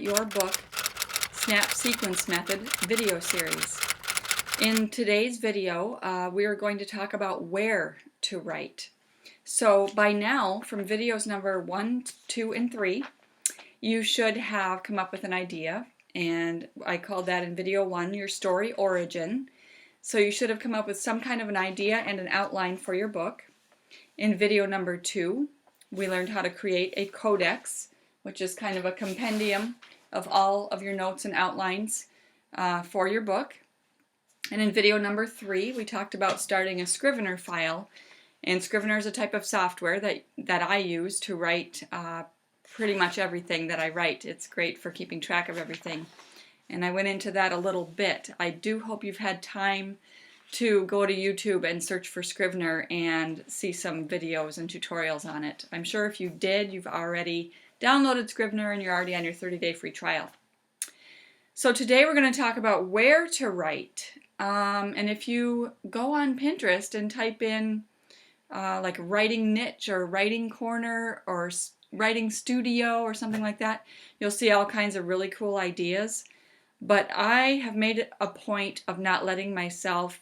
Your Book Snap Sequence Method video series. In today's video, we are going to talk about where to write. So by now, from videos number 1, 2, and 3, you should have come up with an idea, and I called that in video 1 your story origin. So you should have come up with some kind of an idea and an outline for your book. In video number 2, we learned how to create a codex, which is kind of a compendium of all of your notes and outlines for your book. And in video number 3, we talked about starting a Scrivener file. And Scrivener is a type of software that I use to write pretty much everything that I write. It's great for keeping track of everything. And I went into that a little bit. I do hope you've had time to go to YouTube and search for Scrivener and see some videos and tutorials on it. I'm sure if you did, you've already downloaded Scrivener and you're already on your 30-day free trial. So today we're going to talk about where to write. And if you go on Pinterest and type in like writing niche or writing corner or writing studio or something like that, you'll see all kinds of really cool ideas. But I have made it a point of not letting myself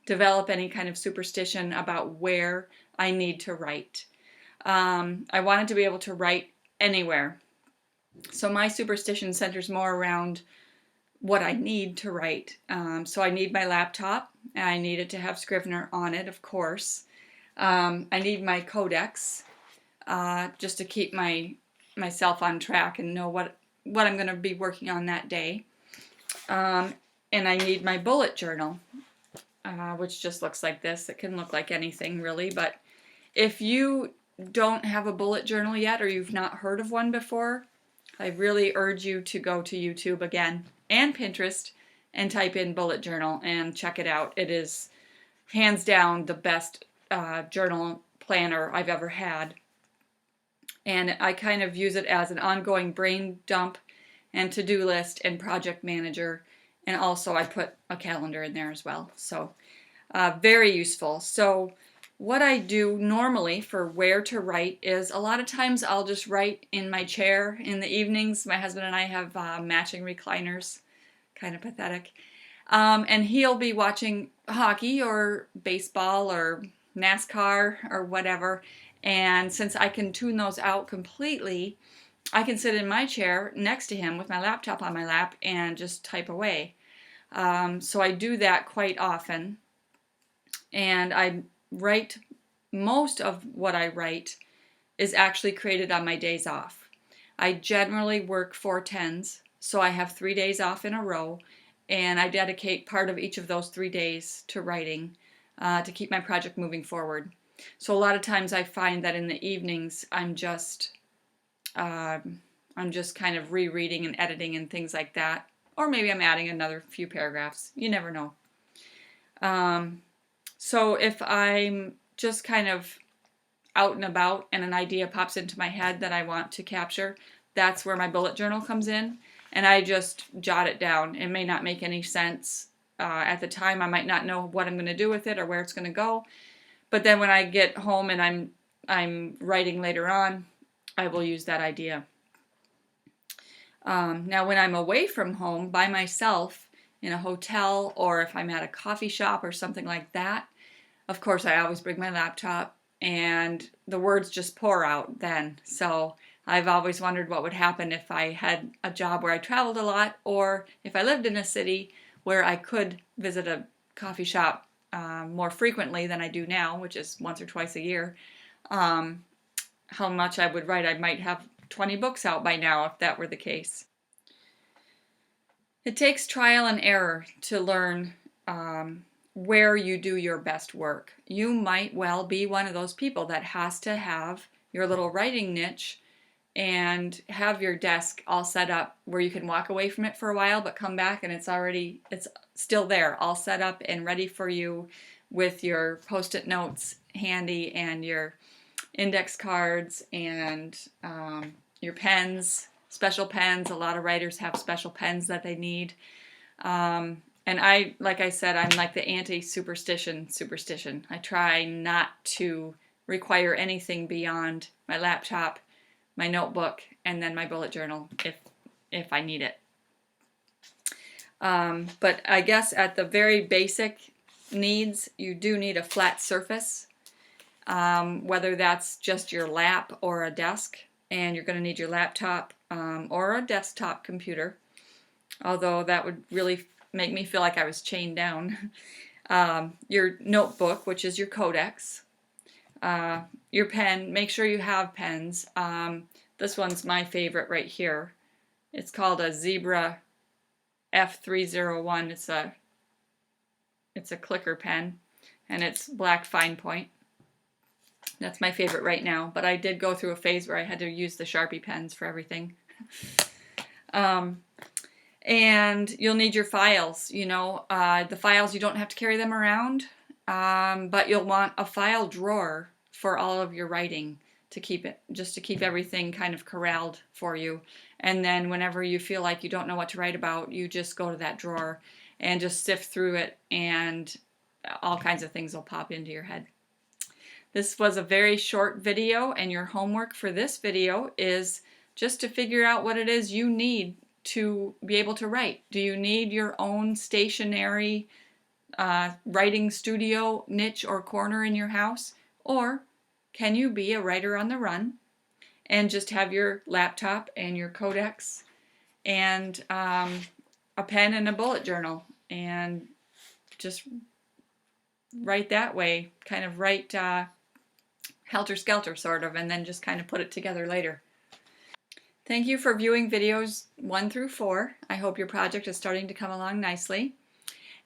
develop any kind of superstition about where I need to write. I wanted to be able to write anywhere. So my superstition centers more around what I need to write. So I need my laptop, and I need it to have Scrivener on it, of course. I need my codex just to keep myself on track and know what I'm going to be working on that day. And I need my bullet journal, which just looks like this. It can look like anything really, but if you don't have a bullet journal yet or you've not heard of one before, I really urge you to go to YouTube again and Pinterest and type in bullet journal and check it out. It is hands down the best journal planner I've ever had. And I kind of use it as an ongoing brain dump and to-do list and project manager. And also I put a calendar in there as well. So very useful. So what I do normally for where to write is a lot of times I'll just write in my chair in the evenings. My husband and I have matching recliners, kind of pathetic. And he'll be watching hockey or baseball or NASCAR or whatever. And since I can tune those out completely, I can sit in my chair next to him with my laptop on my lap and just type away. So I do that quite often. And I write, most of what I write is actually created on my days off. I generally work 4/10s, so I have 3 days off in a row, and I dedicate part of each of those 3 days to writing to keep my project moving forward. So a lot of times I find that in the evenings I'm just kind of rereading and editing and things like that, or maybe I'm adding another few paragraphs. You never know. So if I'm just kind of out and about and an idea pops into my head that I want to capture, that's where my bullet journal comes in, and I just jot it down. It may not make any sense at the time. I might not know what I'm going to do with it or where it's going to go, but then when I get home and I'm writing later on, I will use that idea. Now when I'm away from home by myself in a hotel, or if I'm at a coffee shop or something like that, of course I always bring my laptop and the words just pour out then. So I've always wondered what would happen if I had a job where I traveled a lot, or if I lived in a city where I could visit a coffee shop more frequently than I do now, which is once or twice a year. How much I would write. I might have 20 books out by now if that were the case. It takes trial and error to learn where you do your best work. You might well be one of those people that has to have your little writing niche and have your desk all set up where you can walk away from it for a while but come back and it's still there, all set up and ready for you with your post-it notes handy and your index cards and your pens, special pens. A lot of writers have special pens that they need. And like I said, I'm like the anti-superstition. I try not to require anything beyond my laptop, my notebook, and then my bullet journal if I need it. But I guess at the very basic needs, you do need a flat surface, whether that's just your lap or a desk, and you're going to need your laptop or a desktop computer, although that would really make me feel like I was chained down. Your notebook, which is your codex, your pen. Make sure you have pens. This one's my favorite right here. It's called a Zebra F301. It's a clicker pen, and it's black fine point. That's my favorite right now, but I did go through a phase where I had to use the Sharpie pens for everything. And you'll need your files. You know, the files, you don't have to carry them around, but you'll want a file drawer for all of your writing to keep it, just to keep everything kind of corralled for you. And then whenever you feel like you don't know what to write about, you just go to that drawer and just sift through it, and all kinds of things will pop into your head. This was a very short video, and your homework for this video is just to figure out what it is you need to be able to write. Do you need your own stationary writing studio niche or corner in your house? Or can you be a writer on the run and just have your laptop and your codex and a pen and a bullet journal and just write that way, kind of write helter-skelter sort of, and then just kind of put it together later. Thank you for viewing videos 1 through 4. I hope your project is starting to come along nicely.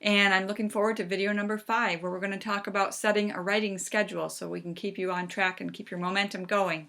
And I'm looking forward to video number 5, where we're going to talk about setting a writing schedule so we can keep you on track and keep your momentum going.